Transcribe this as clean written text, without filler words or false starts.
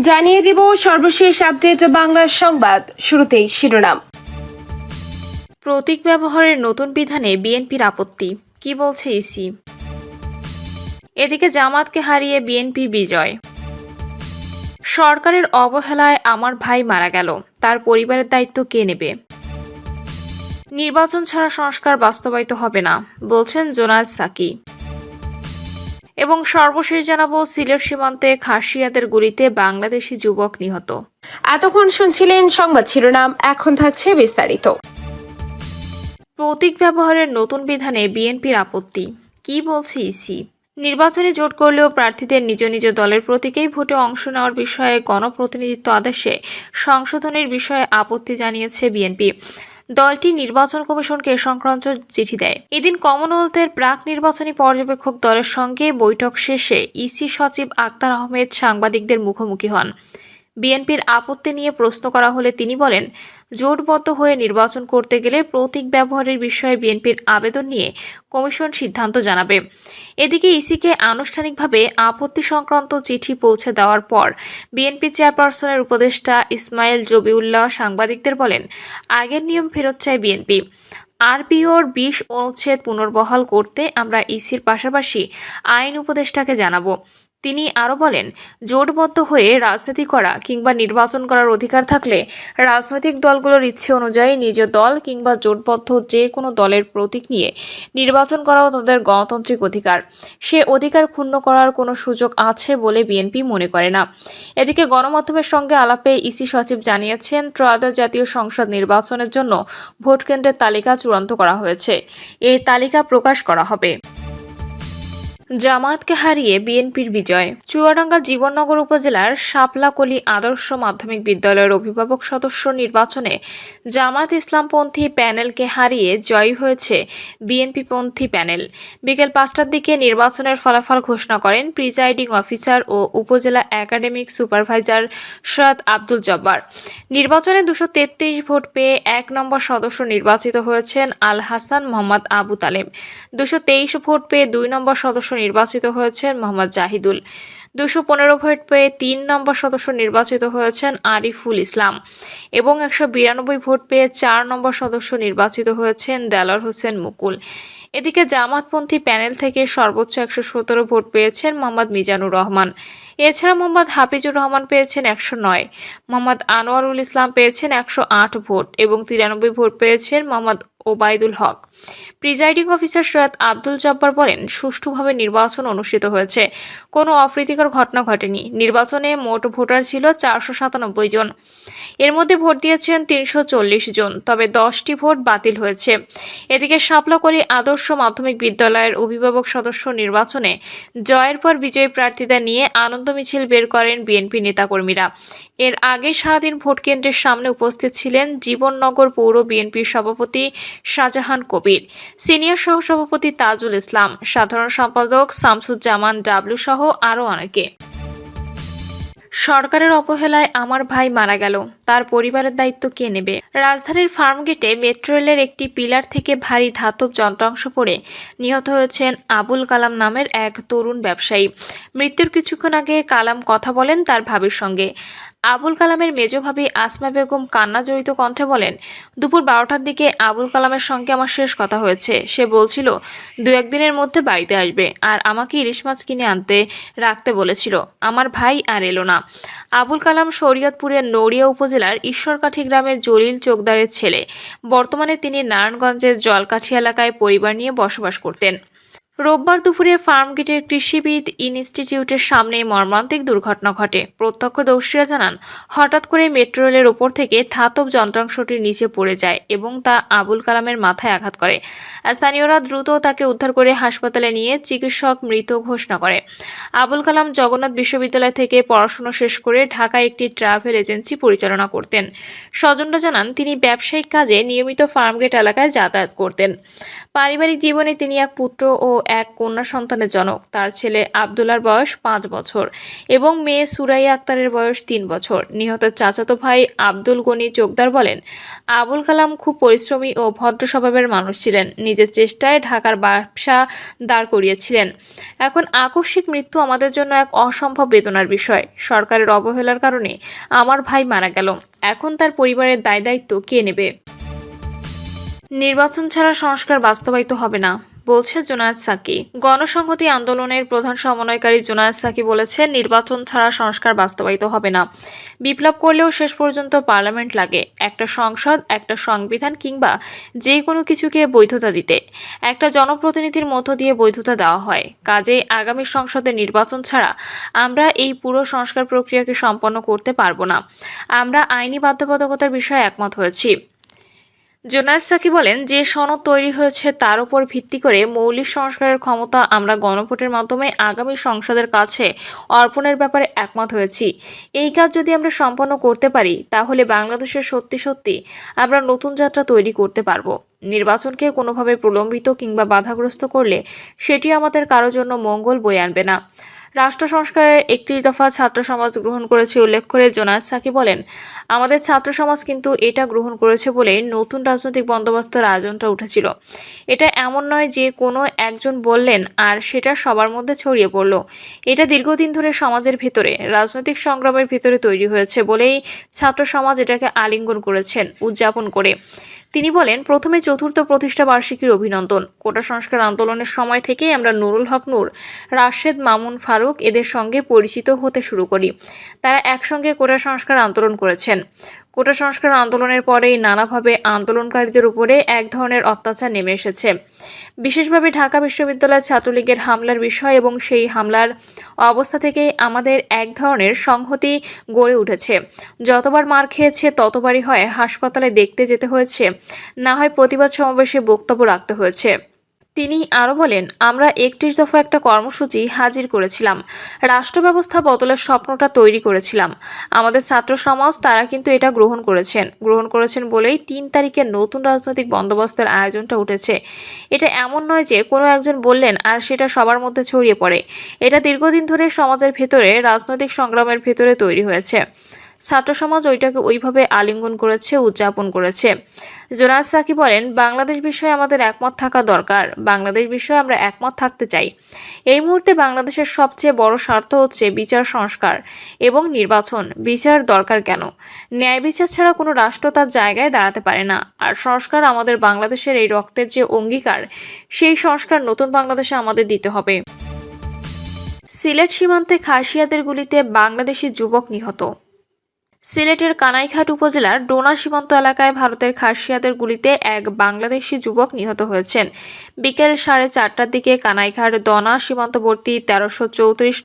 জানিয়ে দিব সর্বশেষ আপডেট বাংলা সংবাদ। শুরুতেই শিরোনাম। প্রতীক ব্যবহারের নতুন বিধানে বিএনপির আপত্তি, কি বলছে ইসি? এদিকে জামাতকে হারিয়ে বিএনপির বিজয়। সরকারের অবহেলায় আমার ভাই মারা গেল, তার পরিবারের দায়িত্ব কে নেবে? নির্বাচন ছাড়া সংস্কার বাস্তবায়িত হবে না, বলছেন জোনায়েদ সাকি। এবং সর্বশেষ জানাবো, সিলেট সীমান্তে খাসিয়াদের গুলিতে বাংলাদেশি যুবক নিহত। এতক্ষণ শুনছিলেন সংবাদ শিরোনাম, এখন থাকছে বিস্তারিত। প্রতীক ব্যবহারের নতুন বিধানে বিএনপির আপত্তি, কি বলছে ইসি? নির্বাচনে জোট করলেও প্রার্থীদের নিজ নিজ দলের প্রতীকেই ভোটে অংশ নেওয়ার বিষয়ে গণপ্রতিনিধিত্ব আদেশে সংশোধনের বিষয়ে আপত্তি জানিয়েছে বিএনপি। দলটি নির্বাচন কমিশনকে সংক্রান্ত চিঠি দেয়। এদিন কমনওয়েলথের প্রাক নির্বাচনী পর্যবেক্ষক দলের সঙ্গে বৈঠক শেষে ইসি সচিব আক্তার আহমেদ সাংবাদিকদের মুখোমুখি হন। বিএনপির আপত্তি নিয়ে প্রশ্ন করা হলে তিনি বলেন, জোটবদ্ধ হয়ে নির্বাচন করতে গেলে প্রতীক ব্যবহারের বিষয়ে বিএনপির আবেদন নিয়ে কমিশন সিদ্ধান্ত জানাবে। এদিকে ইসিকে আনুষ্ঠানিকভাবে আপত্তি সংক্রান্ত চিঠি পৌঁছে দেওয়ার পর বিএনপি চেয়ারপারসনের উপদেষ্টা ইসমাইল জবিউল্লাহ সাংবাদিকদের বলেন, আগের নিয়ম ফেরত চায় বিএনপি। আরপিওর 20 অনুচ্ছেদ পুনর্বহাল করতে আমরা ইসির পাশাপাশি আইন উপদেষ্টাকে জানাবো। তিনি আরও বলেন, জোটবদ্ধ হয়ে রাজনীতি করা কিংবা নির্বাচন করার অধিকার থাকলে রাজনৈতিক দলগুলোর ইচ্ছে অনুযায়ী নিজ দল কিংবা জোটবদ্ধ যে কোনো দলের প্রতীক নিয়ে নির্বাচন করাও তাদের গণতান্ত্রিক অধিকার। সে অধিকার ক্ষুণ্ণ করার কোনো সুযোগ আছে বলে বিএনপি মনে করে না। এদিকে গণমাধ্যমের সঙ্গে আলাপে ইসি সচিব জানিয়েছেন, ত্রয়োদশ জাতীয় সংসদ নির্বাচনের জন্য ভোটকেন্দ্রের তালিকা চূড়ান্ত করা হয়েছে। এই তালিকা প্রকাশ করা হবে। জামায়াতকে হারিয়ে বিএনপির বিজয়। চুয়াডাঙ্গা জীবননগর উপজেলার শাপলাকলি আদর্শ মাধ্যমিক বিদ্যালয়ের অভিভাবক সদস্য নির্বাচনে জামায়াত ইসলামপন্থী প্যানেলকে হারিয়ে জয়ী হয়েছে বিএনপিপন্থী প্যানেল। বিকেল 5টার দিকে নির্বাচনের ফলাফল ঘোষণা করেন প্রিজাইডিং অফিসার ও উপজেলা একাডেমিক সুপারভাইজার সৈয়দ আব্দুল জব্বার। নির্বাচনে 233 ভোট পেয়ে 1 নম্বর সদস্য নির্বাচিত হয়েছেন আল হাসান মোহাম্মদ আবু তালেব। 223 ভোট পেয়ে 2 নম্বর সদস্য নির্বাচিত হয়েছেন মোহাম্মদ জাহিদুল। 215 ভোট পেয়ে 3 নম্বর সদস্য নির্বাচিত হয়েছেন আরিফুল ইসলাম এবং 192 ভোট পেয়ে 4 নম্বর সদস্য নির্বাচিত হয়েছেন দেলোয়ার হোসেন মুকুল। এদিকে জামাতপন্থী প্যানেল থেকে সর্বোচ্চ 117 ভোট পেয়েছেন মোহাম্মদ মিজানুর রহমান। এছাড়া মোহাম্মদ হাফিজুর রহমান পেয়েছেন 109, মোহাম্মদ আনোয়ারুল ইসলাম পেয়েছেন 108 ভোট এবং 93 ভোট পেয়েছেন মোহাম্মদ ওবায়দুল হক। প্রিজাইডিং অফিসার সৈয়দ আব্দুল জব্বার বলেন, সুষ্ঠুভাবে নির্বাচন অনুষ্ঠিত হয়েছে, কোনো অপ্রীতিকর ঘটনা ঘটেনি। নির্বাচনে মোট ভোটার ছিল 497 জন। এর মধ্যে ভোট দিয়েছেন 340 জন, তবে 10টি ভোট বাতিল হয়েছে। এদিকে শাপলাকলি আদর্শ মাধ্যমিক বিদ্যালয়ের অভিভাবক সদস্য নির্বাচনে জয়ের পর বিজয়ী প্রার্থীদের নিয়ে আনন্দ মিছিল বের করেন বিএনপি নেতাকর্মীরা। এর আগে সারাদিন ভোট কেন্দ্রের সামনে উপস্থিত ছিলেন জীবননগর পৌর বিএনপির সভাপতি শাহজাহান কবির, সিনিয়র সহসভাপতি তাজুল ইসলাম, সাধারণ সম্পাদক শামসুজ্জামান ডাবলু সহ আরও অনেকে। সরকারের অবহেলায় আমার ভাই মারা গেল, তার পরিবারের দায়িত্ব কে নেবে? রাজধানীর ফার্মগেটে মেট্রো রেলের একটি পিলার থেকে ভারী ধাতব যন্ত্রাংশ পড়ে নিহত হয়েছেন আবুল কালাম নামের এক তরুণ ব্যবসায়ী। মৃত্যুর কিছুক্ষণ আগে কালাম কথা বলেন তার ভাবির সঙ্গে। আবুল কালামের মেজ ভাবি আসমা বেগম কান্না জড়িত কণ্ঠে বলেন, দুপুর 12টার দিকে আবুল কালামের সঙ্গে আমার শেষ কথা হয়েছে। সে বলছিল 2-1 দিনের মধ্যে বাড়িতে আসবে আর আমাকে ইলিশ মাছ কিনে আনতে রাখতে বলেছিল। আমার ভাই আর এলো না। আবুল কালাম শরীয়তপুরের নড়িয়া উপজেলার ঈশ্বরকাঠি গ্রামের জলিল চোকদারের ছেলে। বর্তমানে তিনি নারায়ণগঞ্জের জলকাঠি এলাকায় পরিবার নিয়ে বসবাস করতেন। রোববার দুপুরে ফার্মগেটের কৃষিবিদ ইনস্টিটিউটের সামনে মর্মান্তিক দুর্ঘটনা ঘটে। প্রত্যক্ষদর্শীরা জানান, হঠাৎ করে মেট্রো রেলের ওপর থেকে ধাতব যন্ত্রাংশটি নিচে পড়ে যায় এবং তা আবুল কালামের মাথায় আঘাত করে। স্থানীয়রা দ্রুত তাকে উদ্ধার করে হাসপাতালে নিয়ে চিকিৎসক মৃত ঘোষণা করে। আবুল কালাম জগন্নাথ বিশ্ববিদ্যালয় থেকে পড়াশোনা শেষ করে ঢাকায় একটি ট্রাভেল এজেন্সি পরিচালনা করতেন। স্বজনরা জানান, তিনি ব্যবসায়িক কাজে নিয়মিত ফার্মগেট এলাকায় যাতায়াত করতেন। পারিবারিক জীবনে তিনি এক পুত্র ও এক কন্যা সন্তানের জনক। তার ছেলে আব্দুল্লাহর বয়স 5 বছর এবং মেয়ে সুরাইয়া আক্তারের বয়স 3 বছর। নিহতের চাচাতো ভাই আব্দুল গনি চোকদার বলেন, আবুল কালাম খুব পরিশ্রমী ও ভদ্র স্বভাবের মানুষ ছিলেন। নিজের চেষ্টায় ঢাকার ব্যবসা দাঁড় করিয়েছিলেন। এখন আকস্মিক মৃত্যু আমাদের জন্য এক অসম্ভব বেদনার বিষয়। সরকারের অবহেলার কারণে আমার ভাই মারা গেল। এখন তার পরিবারের দায়-দায়িত্ব কে নেবে? নির্বাচন ছাড়া সংস্কার বাস্তবায়িত হবে না, বলছে জোনায়েদ সাকি। গণসংহতি আন্দোলনের প্রধান সমন্বয়কারী জোনায়েদ সাকি বলেছেন, নির্বাচন ছাড়া সংস্কার বাস্তবায়িত হবে না। বিপ্লব করলেও শেষ পর্যন্ত পার্লামেন্ট লাগে, একটা সংসদ, একটা সংবিধান কিংবা যে কোনো কিছুকে বৈধতা দিতে একটা জনপ্রতিনিধির মধ্য দিয়ে বৈধতা দেওয়া হয়। কাজেই আগামী সংসদের নির্বাচন ছাড়া আমরা এই পুরো সংস্কার প্রক্রিয়াকে সম্পন্ন করতে পারব না। আমরা আইনি বাধ্যবাধকতার বিষয়ে একমত হয়েছি। জোনায়েদ সাকি বলেন, যে সনদ তৈরি হয়েছে তার উপর ভিত্তি করে মৌলিক সংস্কারের ক্ষমতা আমরা গণভোটের মাধ্যমে আগামী সংসদের কাছে অর্পণের ব্যাপারে একমত হয়েছি। এই কাজ যদি আমরা সম্পন্ন করতে পারি তাহলে বাংলাদেশের সত্যি সত্যি আমরা নতুন যাত্রা তৈরি করতে পারবো। নির্বাচনকে কোনোভাবে প্রলম্বিত কিংবা বাধাগ্রস্ত করলে সেটি আমাদের কারোর জন্য মঙ্গল বয়ে আনবে না। রাষ্ট্র সংস্কারের 31 দফা ছাত্র সমাজ গ্রহণ করেছে উল্লেখ করে জোনায়েদ সাকি বলেন, আমাদের ছাত্র সমাজ কিন্তু এটা গ্রহণ করেছে বলে নতুন রাজনৈতিক বন্দোবস্তের আয়োজনটা উঠেছিল। এটা এমন নয় যে কোনো একজন বললেন আর সেটা সবার মধ্যে ছড়িয়ে পড়ল। এটা দীর্ঘদিন ধরে সমাজের ভেতরে, রাজনৈতিক সংগ্রামের ভেতরে তৈরি হয়েছে বলেই ছাত্র সমাজ এটাকে আলিঙ্গন করেছেন উদযাপন করে। তিনি বলেন, প্রথমে চতুর্থ প্রতিষ্ঠা বার্ষিকীর অভিনন্দন। কোটা সংস্কার আন্দোলনের সময় থেকেই আমরা নুরুল হক নূর, রাশেদ মামুন ফারুক এদের সঙ্গে পরিচিত হতে শুরু করি। তারা একসঙ্গে কোটা সংস্কার আন্দোলন করেছেন। কোটা সংস্কার আন্দোলনের পরেই নানাভাবে আন্দোলনকারীদের উপরে এক ধরনের অত্যাচার নেমে এসেছে। বিশেষভাবে ঢাকা বিশ্ববিদ্যালয় ছাত্রলীগের হামলার বিষয় এবং সেই হামলার অবস্থা থেকেই আমাদের এক ধরনের সংহতি গড়ে উঠেছে। যতবার মার খেয়েছে ততবারই হয় হাসপাতালে দেখতে যেতে হয়েছে, না হয় প্রতিবাদ সমাবেশে বক্তব্য রাখতে হয়েছে। তিনি আরও বলেন, আমরা 31 দফা একটা কর্মসূচি হাজির করেছিলাম, রাষ্ট্র ব্যবস্থা বদলের স্বপ্নটা তৈরি করেছিলাম। আমাদের ছাত্র সমাজ তারা কিন্তু এটা গ্রহণ করেছেন বলেই 3 তারিখে নতুন রাজনৈতিক বন্দোবস্তের আয়োজনটা উঠেছে। এটা এমন নয় যে কোনো একজন বললেন আর সেটা সবার মধ্যে ছড়িয়ে পড়ে। এটা দীর্ঘদিন ধরে সমাজের ভেতরে, রাজনৈতিক সংগ্রামের ভেতরে তৈরি হয়েছে। ছাত্র সমাজ ওইটাকে ওইভাবে আলিঙ্গন করেছে, উদযাপন করেছে। জোনায়েদ সাকি বলেন, বাংলাদেশ বিষয়ে আমাদের একমত থাকা দরকার। বাংলাদেশ বিষয়ে আমরা একমত থাকতে চাই। এই মুহূর্তে বাংলাদেশের সবচেয়ে বড় স্বার্থ হচ্ছে বিচার সংস্কার এবং নির্বাচন। বিচার দরকার কেন? ন্যায় বিচার ছাড়া কোনো রাষ্ট্র তার জায়গায় দাঁড়াতে পারে না। আর সংস্কার আমাদের বাংলাদেশের এই রক্তের যে অঙ্গীকার, সেই সংস্কার নতুন বাংলাদেশে আমাদের দিতে হবে। সিলেট সীমান্তে খাসিয়াদের গুলিতে বাংলাদেশি যুবক নিহত। সিলেটের কানাইঘাট উপজেলার ডোনা সীমান্ত এলাকায় ভারতের খাসিয়াদের গুলিতে এক বাংলাদেশি যুবক নিহত হয়েছেন। বিকেল 4:30টার দিকে কানাইঘাট দনা সীমান্তবর্তী 1334